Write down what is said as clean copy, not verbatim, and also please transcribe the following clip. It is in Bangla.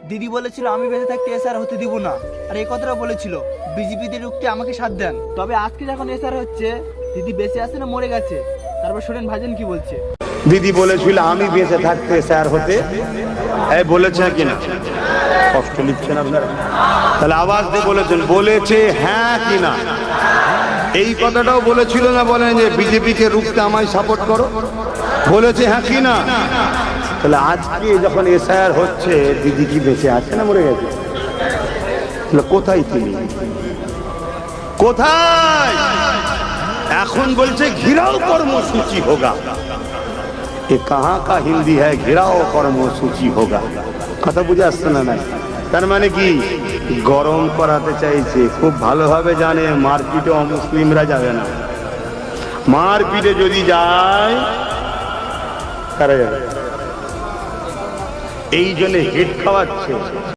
দিদি বলেছিল আমি বেঁচে থাকতে এসআর হতে দিব না, আর এই কথাটা বলেছিল বিজেপিতে ঢুকতে আমাকে সাথ দেন। তবে আজকে যখন এসআর হচ্ছে, দিদি বেঁচে আছে না মরে গেছে? তারপর শোনেন ভাইজান কি বলছে। দিদি বলেছিল আমি বেঁচে থাকতে স্যার হতে, বলেছে কিনা? কষ্ট লিখছেন আপনারা? তাহলে আওয়াজ দিয়ে বলেছেন, বলেছে হ্যাঁ কিনা? এই কথাটাও বলেছিল না? বলেন যে বিজেপিকে রুখতে আমায় সাপোর্ট করো, বলেছে হ্যাঁ কিনা? তাহলে আজকে যখন এসআইআর হচ্ছে, দিদি কি বেঁচে আছে না মরে গেছে? তাহলে কোথায় তিনি, কোথায়? এখন বলছে ঘিরাও কর্মসূচি হোগা। ये कहाँ का हिंदी है, घिराओ কর্মসূচি হোগা? কথা বুঝে আসছে না? না, তার মানে কি গরম করাতে চাইছে। খুব ভালোভাবে জানে মারপিটে অমুসলিমরা যাবে না। মারপিটে যদি যায় কারা যাবে? এই জন্য হিট খাওয়াচ্ছে।